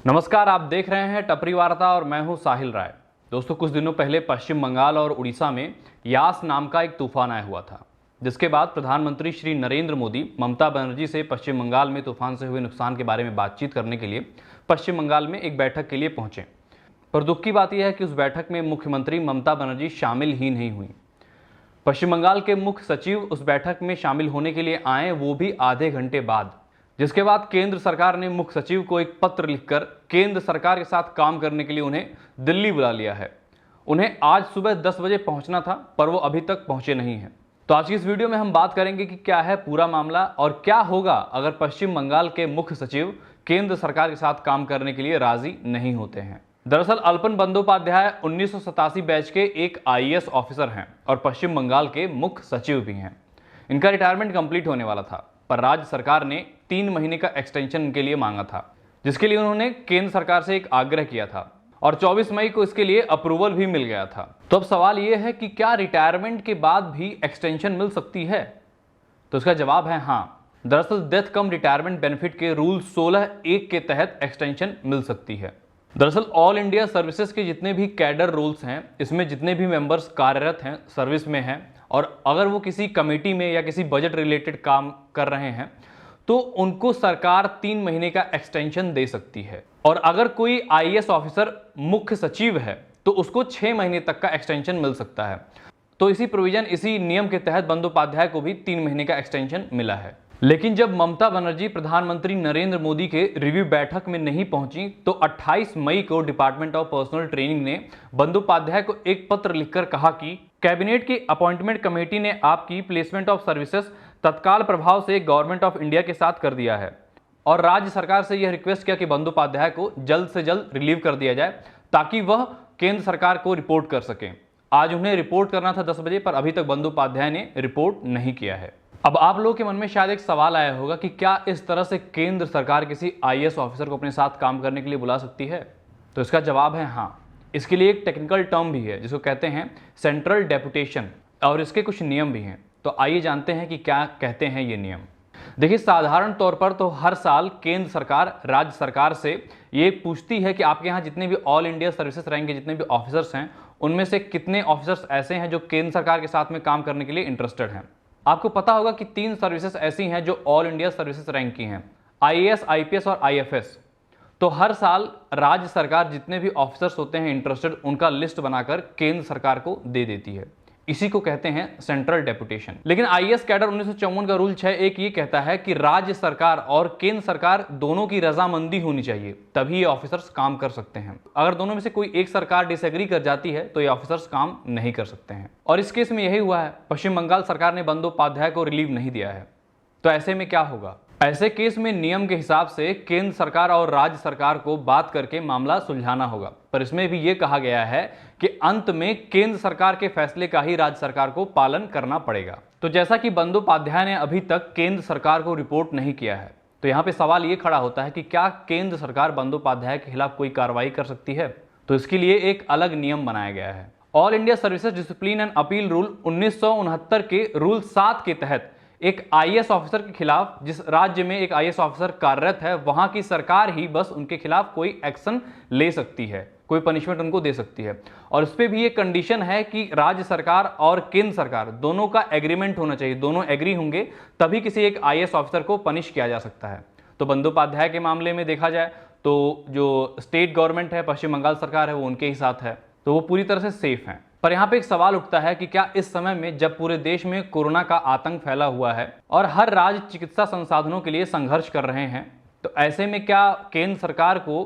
नमस्कार, आप देख रहे हैं टपरी वार्ता और मैं हूं साहिल राय। दोस्तों, कुछ दिनों पहले पश्चिम बंगाल और उड़ीसा में यास नाम का एक तूफान आया हुआ था, जिसके बाद प्रधानमंत्री श्री नरेंद्र मोदी ममता बनर्जी से पश्चिम बंगाल में तूफान से हुए नुकसान के बारे में बातचीत करने के लिए पश्चिम बंगाल में एक बैठक के लिए पहुंचे। पर दुख की बात यह है कि उस बैठक में मुख्यमंत्री ममता बनर्जी शामिल ही नहीं हुई। पश्चिम बंगाल के मुख्य सचिव उस बैठक में शामिल होने के लिए आए, वो भी आधे घंटे बाद, जिसके बाद केंद्र सरकार ने मुख्य सचिव को एक पत्र लिखकर केंद्र सरकार के साथ काम करने के लिए उन्हें दिल्ली बुला लिया है। उन्हें आज सुबह 10 बजे पहुंचना था, पर वो अभी तक पहुंचे नहीं हैं। तो आज की इस वीडियो में हम बात करेंगे कि क्या है पूरा मामला और क्या होगा अगर पश्चिम बंगाल के मुख्य सचिव केंद्र सरकार के साथ काम करने के लिए राजी नहीं होते हैं। दरअसल अल्पन बंदोपाध्याय 1987 बैच के एक आईएएस ऑफिसर हैं और पश्चिम बंगाल के मुख्य सचिव भी हैं। इनका रिटायरमेंट कंप्लीट होने वाला था, पर राज्य सरकार ने 3 महीने का एक्सटेंशन इनके लिए मांगा था, जिसके लिए उन्होंने केंद्र सरकार से एक आग्रह किया था और 24 मई को इसके लिए अप्रूवल भी मिल गया था। तो अब सवाल यह है कि क्या रिटायरमेंट के बाद भी एक्सटेंशन मिल सकती है? तो इसका जवाब है हाँ। दरअसल डेथ कम रिटायरमेंट बेनिफिट के रूल 16(1) के तहत एक्सटेंशन मिल सकती है। दरअसल ऑल इंडिया सर्विसेज के जितने भी कैडर रूल्स हैं, इसमें जितने भी मेंबर्स कार्यरत हैं, सर्विस में हैं, और अगर वो किसी कमेटी में या किसी बजट रिलेटेड काम कर रहे हैं तो उनको सरकार 3 महीने का एक्सटेंशन दे सकती है। और अगर कोई आईएएस ऑफिसर मुख्य सचिव है तो उसको 6 महीने तक का एक्सटेंशन मिल सकता है। तो इसी नियम के तहत बंदोपाध्याय को भी 3 महीने का एक्सटेंशन मिला है। लेकिन जब ममता बनर्जी प्रधानमंत्री नरेंद्र मोदी के रिव्यू बैठक में नहीं पहुंची तो 28 मई को डिपार्टमेंट ऑफ पर्सनल ट्रेनिंग ने बंदोपाध्याय को एक पत्र लिखकर कहा कि कैबिनेट की अपॉइंटमेंट कमेटी ने आपकी प्लेसमेंट ऑफ सर्विसेज तत्काल प्रभाव से गवर्नमेंट ऑफ इंडिया के साथ कर दिया है और राज्य सरकार से यह रिक्वेस्ट किया कि बंदोपाध्याय को जल्द से जल्द रिलीव कर दिया जाए ताकि वह केंद्र सरकार को रिपोर्ट कर सकें। आज उन्हें रिपोर्ट करना था 10 बजे, पर अभी तक बंदोपाध्याय ने रिपोर्ट नहीं किया है। अब आप लोगों के मन में शायद एक सवाल आया होगा कि क्या इस तरह से केंद्र सरकार किसी आईएएस ऑफिसर को अपने साथ काम करने के लिए बुला सकती है? तो इसका जवाब है हाँ। इसके लिए एक टेक्निकल टर्म भी है जिसको कहते हैं सेंट्रल डेपुटेशन, और इसके कुछ नियम भी हैं। तो आइए जानते हैं कि क्या कहते हैं ये नियम। देखिए, साधारण तौर पर तो हर साल केंद्र सरकार राज्य सरकार से ये पूछती है कि आपके यहाँ जितने भी ऑल इंडिया सर्विसेज रैंक के जितने भी ऑफिसर्स हैं, उनमें से कितने ऑफिसर्स ऐसे हैं जो केंद्र सरकार के साथ में काम करने के लिए इंटरेस्टेड हैं। आपको पता होगा कि 3 सर्विसेज ऐसी हैं जो ऑल इंडिया सर्विसेज रैंक की हैं, आईएएस, आईपीएस और आईएफएस। तो हर साल राज्य सरकार जितने भी ऑफिसर्स होते हैं इंटरेस्टेड, उनका लिस्ट बनाकर केंद्र सरकार को दे देती है। इसी को कहते हैं सेंट्रल डेपुटेशन। लेकिन आईएएस कैडर 1954 का रूल 6(1) ये कहता है कि राज्य सरकार और केंद्र सरकार दोनों की रजामंदी होनी चाहिए, तभी ये ऑफिसर्स काम कर सकते हैं। अगर दोनों में से कोई एक सरकार डिसएग्री कर जाती है तो ये ऑफिसर्स काम नहीं कर सकते हैं। और इस केस में यही हुआ है। पश्चिम बंगाल सरकार ने बंदोपाध्याय को रिलीव नहीं दिया है। तो ऐसे में क्या होगा? ऐसे केस में नियम के हिसाब से केंद्र सरकार और राज्य सरकार को बात करके मामला सुलझाना होगा, पर इसमें भी ये कहा गया है कि अंत में केंद्र सरकार के फैसले का ही राज्य सरकार को पालन करना पड़ेगा। तो जैसा कि बंदोपाध्याय ने अभी तक केंद्र सरकार को रिपोर्ट नहीं किया है, तो यहाँ पे सवाल ये खड़ा होता है कि क्या केंद्र सरकार बंदोपाध्याय के खिलाफ कोई कार्रवाई कर सकती है? तो इसके लिए एक अलग नियम बनाया गया है। All India services discipline and appeal rule 1969 के रूल 7 के तहत एक आईएएस ऑफिसर के खिलाफ, जिस राज्य में एक आईएएस ऑफिसर कार्यरत है, वहां की सरकार ही बस उनके खिलाफ कोई एक्शन ले सकती है, कोई पनिशमेंट उनको दे सकती है। और इस पे भी एक कंडीशन है कि राज्य सरकार और केंद्र सरकार दोनों का एग्रीमेंट होना चाहिए, दोनों एग्री होंगे तभी किसी एक आईएएस ऑफिसर को पनिश किया जा सकता है। तो बंदोपाध्याय के मामले में देखा जाए तो जो स्टेट गवर्नमेंट है, पश्चिम बंगाल सरकार है, वो उनके ही साथ है, तो वो पूरी तरह से सेफ हैं। पर यहाँ पे एक सवाल उठता है कि क्या इस समय में, जब पूरे देश में कोरोना का आतंक फैला हुआ है और हर राज्य चिकित्सा संसाधनों के लिए संघर्ष कर रहे हैं, तो ऐसे में क्या केंद्र सरकार को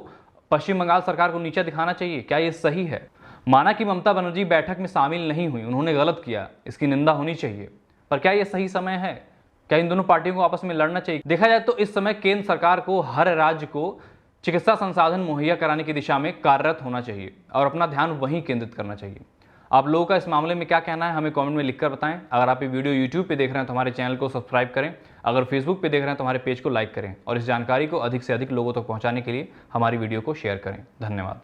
पश्चिम बंगाल सरकार को नीचा दिखाना चाहिए? क्या ये सही है? माना कि ममता बनर्जी बैठक में शामिल नहीं हुई, उन्होंने गलत किया, इसकी निंदा होनी चाहिए, पर क्या ये सही समय है? क्या इन दोनों पार्टियों को आपस में लड़ना चाहिए? देखा जाए तो इस समय केंद्र सरकार को हर राज्य को चिकित्सा संसाधन मुहैया कराने की दिशा में कार्यरत होना चाहिए और अपना ध्यान वहीं केंद्रित करना चाहिए। आप लोगों का इस मामले में क्या कहना है, हमें कमेंट में लिखकर बताएं। अगर आप ये वीडियो यूट्यूब पे देख रहे हैं तो हमारे चैनल को सब्सक्राइब करें, अगर फेसबुक पे देख रहे हैं तो हमारे पेज को लाइक करें और इस जानकारी को अधिक से अधिक लोगों तक पहुंचाने के लिए हमारी वीडियो को शेयर करें। धन्यवाद।